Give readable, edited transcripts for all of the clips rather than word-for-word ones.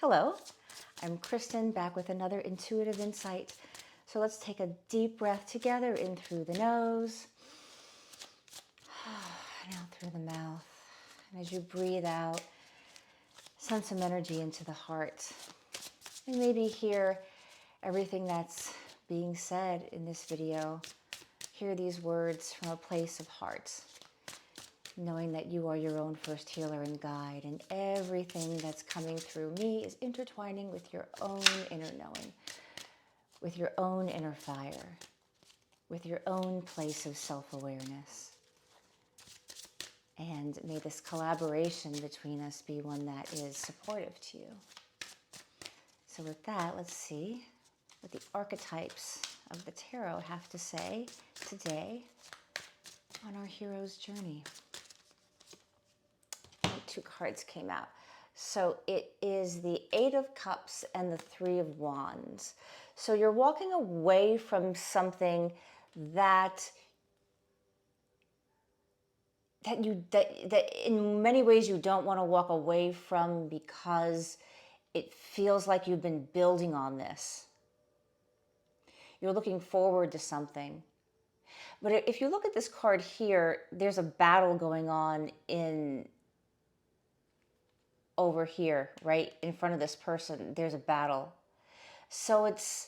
Hello, I'm Kristen, back with another intuitive insight. So let's take a deep breath together in through the nose and out through the mouth. And as you breathe out, send some energy into the heart. And maybe hear everything that's being said in this video. Hear these words from a place of heart, knowing that you are your own first healer and guide, and everything that's coming through me is intertwining with your own inner knowing, with your own inner fire, with your own place of self-awareness. And may this collaboration between us be one that is supportive to you. So with that, let's see what the archetypes of the tarot have to say today on our hero's journey. Two cards came out. So it is the Eight of Cups and the Three of Wands. So you're walking away from something that in many ways you don't want to walk away from, because it feels like you've been building on this. You're looking forward to something. But if you look at this card here, there's a battle going on over here, right in front of this person. There's a battle. So it's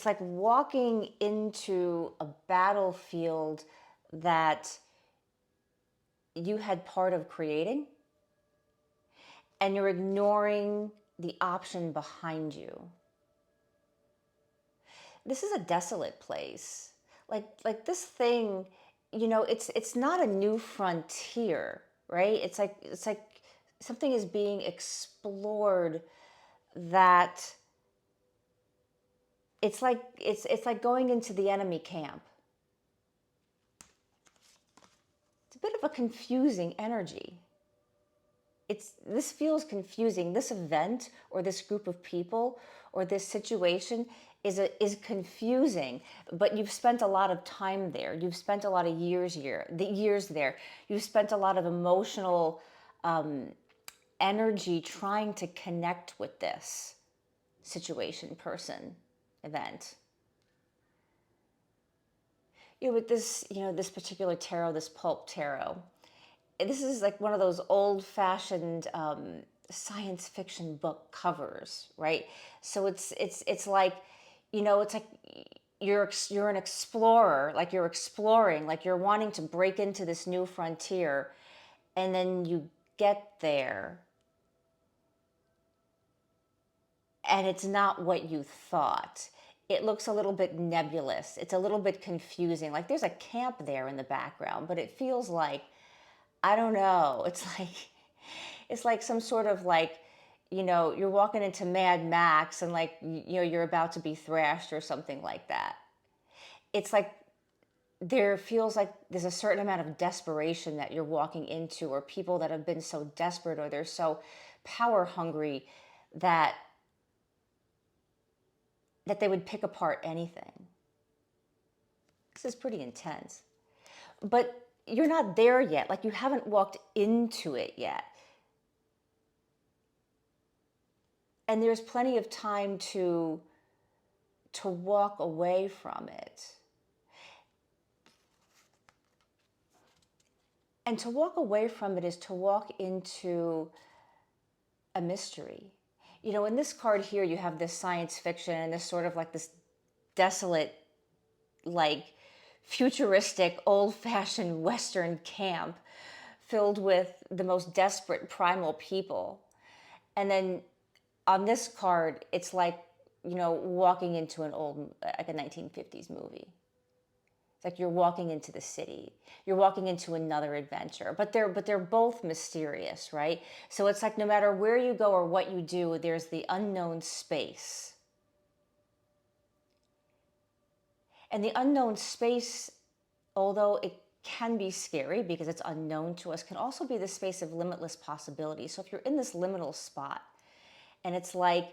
like walking into a battlefield that you had part of creating, and you're ignoring the option behind you. This is a desolate place. Like this thing, it's not a new frontier, right? It's like something is being explored that it's like going into the enemy camp. It's a bit of a confusing energy. This feels confusing. This event or this group of people or this situation is confusing, but you've spent a lot of time there. You've spent a lot of years there. You've spent a lot of emotional energy trying to connect with this situation, person, event. With this, this particular tarot, this pulp tarot, this is like one of those old-fashioned science fiction book covers, right? So it's like, it's like you're an explorer, like you're exploring, like you're wanting to break into this new frontier, and then you get there, and it's not what you thought. It looks a little bit nebulous. It's a little bit confusing. Like there's a camp there in the background, but it feels like, I don't know. It's like some sort of like, you're walking into Mad Max and like, you're about to be thrashed or something like that. It's like there feels like there's a certain amount of desperation that you're walking into, or people that have been so desperate, or they're so power hungry that they would pick apart anything. This is pretty intense. But you're not there yet. Like you haven't walked into it yet. And there's plenty of time to walk away from it. And to walk away from it is to walk into a mystery. In this card here, you have this science fiction and this sort of like this desolate, like futuristic, old-fashioned Western camp filled with the most desperate primal people. And then on this card, it's like, walking into an old, like a 1950s movie. It's like you're walking into the city. You're walking into another adventure. But they're both mysterious, right? So it's like no matter where you go or what you do, there's the unknown space. And the unknown space, although it can be scary because it's unknown to us, can also be the space of limitless possibility. So if you're in this liminal spot, and it's like,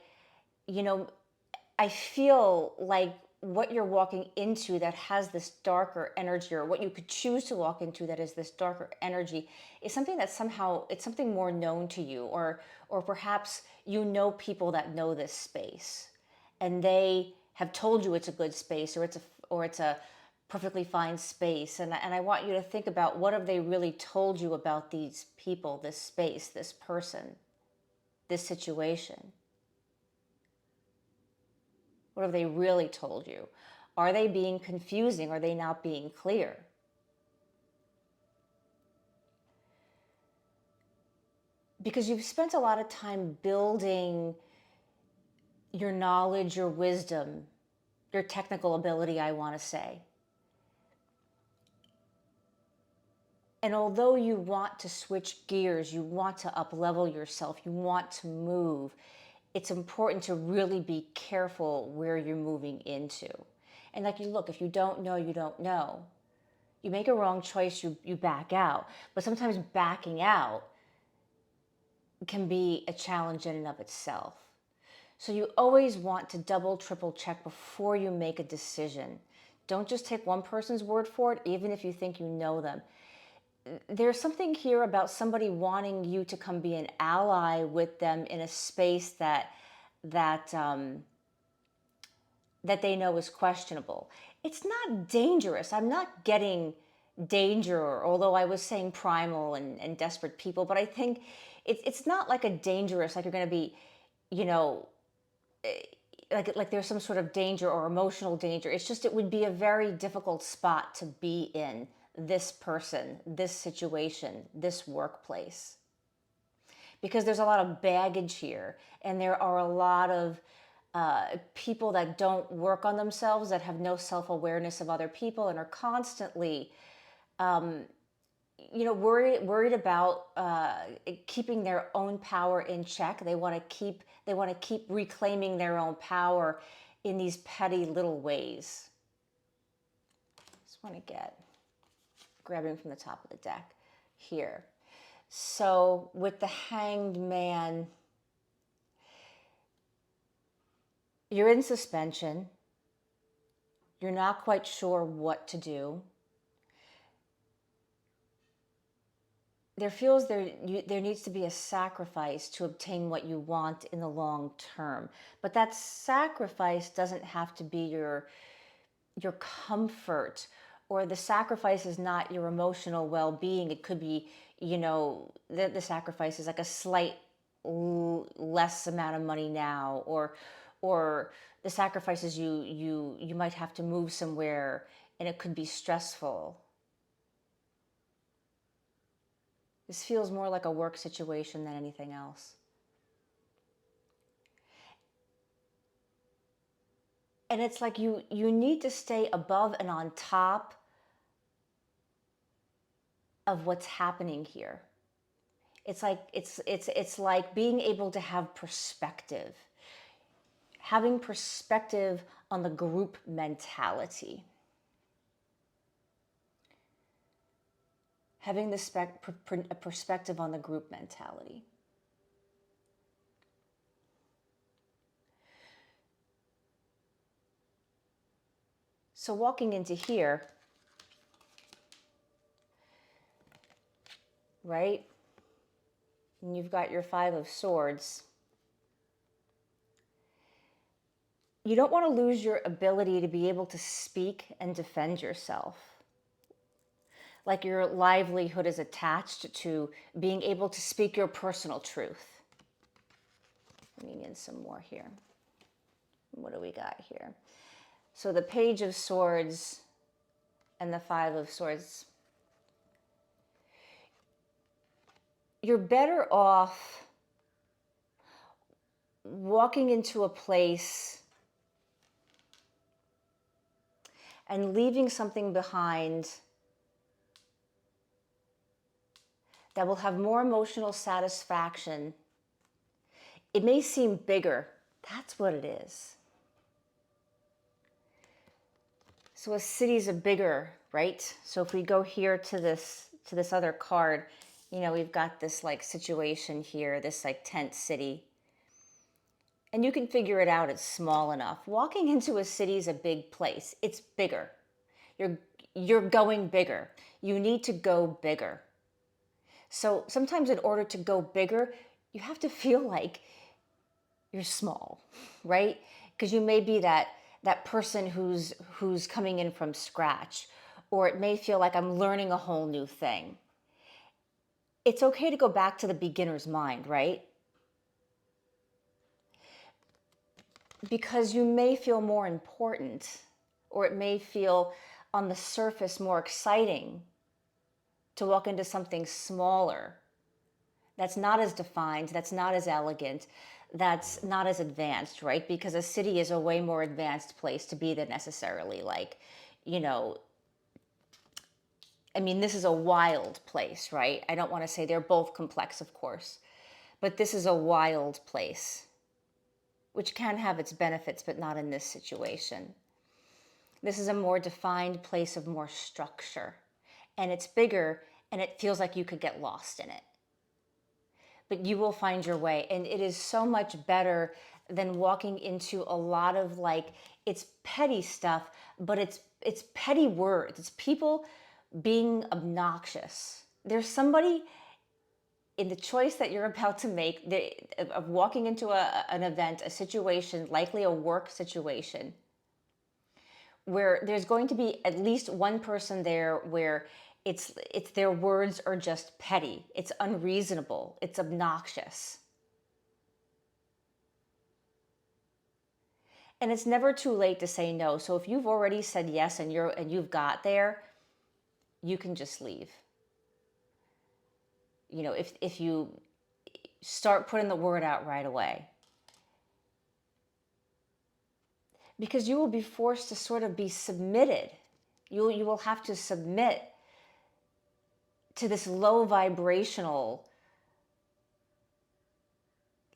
I feel like what you're walking into that has this darker energy, or what you could choose to walk into that is this darker energy, is something that somehow it's something more known to you, or perhaps you know people that know this space, and they have told you it's a good space, or it's a perfectly fine space. And I want you to think about, what have they really told you about these people, this space, this person, this situation? What have they really told you? Are they being confusing? Are they not being clear? Because you've spent a lot of time building your knowledge, your wisdom, your technical ability, I want to say. And although you want to switch gears, you want to up-level yourself, you want to move, it's important to really be careful where you're moving into. And like, you look, if you don't know, you don't know. You make a wrong choice, you back out. But sometimes backing out can be a challenge in and of itself. So you always want to double, triple check before you make a decision. Don't just take one person's word for it, even if you think you know them. There's something here about somebody wanting you to come be an ally with them in a space that they know is questionable. It's not dangerous. I'm not getting danger, although I was saying primal and desperate people, but I think it's not like a dangerous, like you're going to be, you know, like there's some sort of danger or emotional danger. It's just, it would be a very difficult spot to be in, this person, this situation, this workplace. Because there's a lot of baggage here, and there are a lot of people that don't work on themselves, that have no self-awareness of other people, and are constantly worried about keeping their own power in check. They want to keep reclaiming their own power in these petty little ways. Just want to grabbing from the top of the deck here. So with the Hanged Man, you're in suspension. You're not quite sure what to do. There needs to be a sacrifice to obtain what you want in the long term. But that sacrifice doesn't have to be your comfort, or the sacrifice is not your emotional well-being. It could be, the sacrifice is like a slight less amount of money now, or the sacrifice is you might have to move somewhere, and it could be stressful. This feels more like a work situation than anything else. And it's like you need to stay above and on top of what's happening here. It's like being able to have perspective. Having perspective on the group mentality. Having a perspective on the group mentality. So walking into here, right? And you've got your Five of Swords. You don't want to lose your ability to be able to speak and defend yourself. Like your livelihood is attached to being able to speak your personal truth. Bringing in some more here. What do we got here? So the Page of Swords and the Five of Swords. You're better off walking into a place and leaving something behind that will have more emotional satisfaction. It may seem bigger. That's what it is. So a city's a bigger, right? So if we go here to this other card, we've got this like situation here, this like tent city. and you can figure it out, it's small enough. Walking into a city is a big place. It's bigger. You're you're going bigger. You need to go bigger. So sometimes in order to go bigger, you have to feel like you're small, right? Because you may be that person who's coming in from scratch, or it may feel like I'm learning a whole new thing. It's okay to go back to the beginner's mind, right? Because you may feel more important, or it may feel on the surface more exciting to walk into something smaller that's not as defined, that's not as elegant, that's not as advanced, right? Because a city is a way more advanced place to be than necessarily like, you know, I mean, this is a wild place, right? I don't want to say they're both complex, of course, but this is a wild place, which can have its benefits, but not in this situation. This is a more defined place of more structure, and it's bigger, and it feels like you could get lost in it. But you will find your way, and it is so much better than walking into a lot of like, it's petty stuff, but it's petty words. It's people being obnoxious. There's somebody in the choice that you're about to make of walking into an event, a situation, likely a work situation, where there's going to be at least one person there where it's their words are just petty, it's unreasonable, it's obnoxious. And it's never too late to say no. So if you've already said yes and you've got there, you can just leave. You know, if you start putting the word out right away. Because you will be forced to sort of be submitted. You will have to submit to this low vibrational,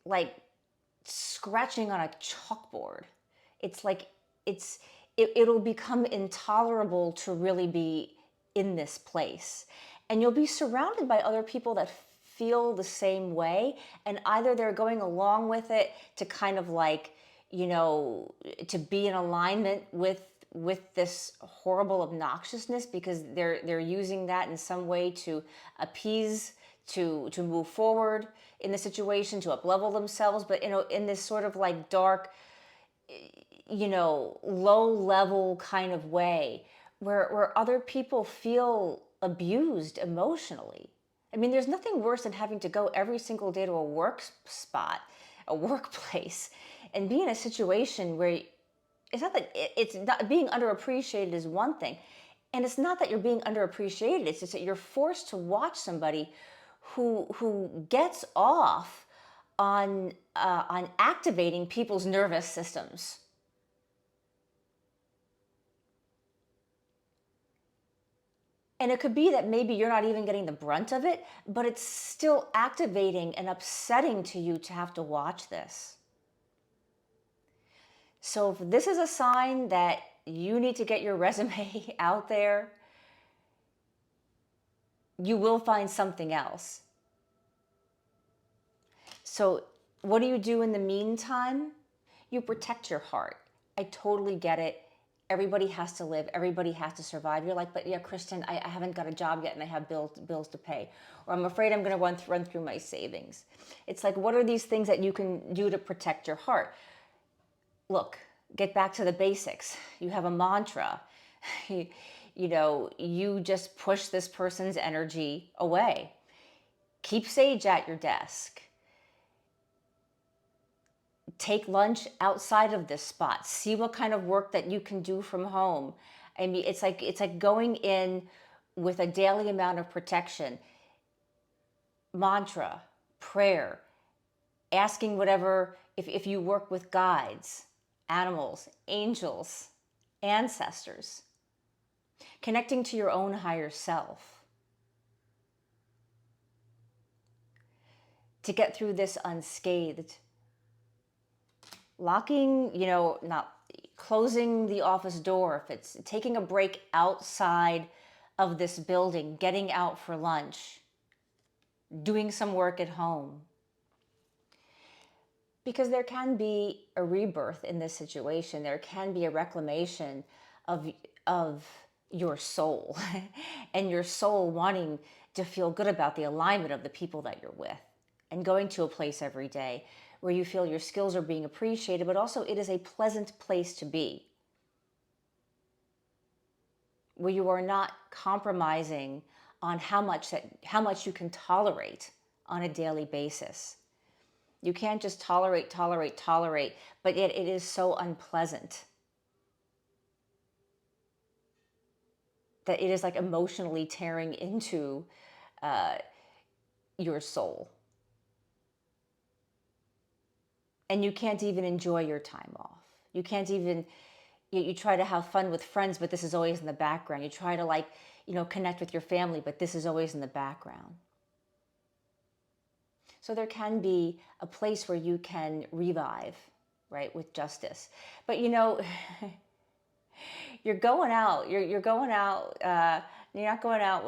like scratching on a chalkboard. It's like it'll become intolerable to really be in this place. And you'll be surrounded by other people that feel the same way, and either they're going along with it to kind of like, you know, to be in alignment with this horrible obnoxiousness, because they're using that in some way to appease, to move forward in the situation, to up-level themselves, but in this sort of like dark, you know, low level kind of way, where other people feel abused emotionally. I mean, there's nothing worse than having to go every single day to a work spot, a workplace, and be in a situation where it's not that it's not being underappreciated is one thing, and it's not that you're being underappreciated. It's just that you're forced to watch somebody who gets off on activating people's nervous systems. And it could be that maybe you're not even getting the brunt of it, but it's still activating and upsetting to you to have to watch this. So if this is a sign that you need to get your resume out there, you will find something else. So what do you do in the meantime? You protect your heart. I totally get it. Everybody has to live. Everybody has to survive. You're like, but yeah, Kristen, I haven't got a job yet and I have bills to pay. Or I'm afraid I'm going to run through my savings. It's like, what are these things that you can do to protect your heart? Look, get back to the basics. You have a mantra. You know, you just push this person's energy away. Keep sage at your desk. Take lunch outside of this spot. See what kind of work that you can do from home. I mean, it's like going in with a daily amount of protection. Mantra, prayer, asking whatever, if you work with guides, animals, angels, ancestors, connecting to your own higher self to get through this unscathed. Locking, you know, not closing the office door, if it's taking a break outside of this building, getting out for lunch, doing some work at home. Because there can be a rebirth in this situation. There can be a reclamation of your soul and your soul wanting to feel good about the alignment of the people that you're with, and going to a place every day where you feel your skills are being appreciated, but also it is a pleasant place to be, where you are not compromising on how much you can tolerate on a daily basis. You can't just tolerate, but yet it is so unpleasant that it is like emotionally tearing into your soul. And you can't even enjoy your time off. You can't even, you try to have fun with friends, but this is always in the background. You try to connect with your family, but this is always in the background. So there can be a place where you can revive, right, with justice. But you're going out. You're going out. You're not going out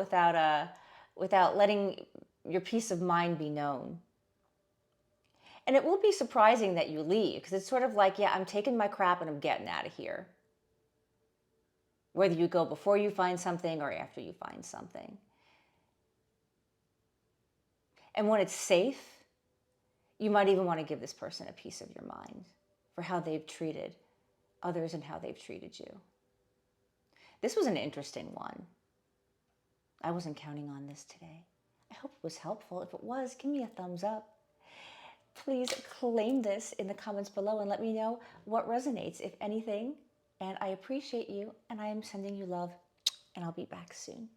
without letting your peace of mind be known. And it will be surprising that you leave, because it's sort of like, yeah, I'm taking my crap and I'm getting out of here. Whether you go before you find something or after you find something. And when it's safe, you might even want to give this person a piece of your mind for how they've treated others and how they've treated you. This was an interesting one. I wasn't counting on this today. I hope it was helpful. If it was, give me a thumbs up. Please claim this in the comments below and let me know what resonates, if anything. And I appreciate you, and I am sending you love, and I'll be back soon.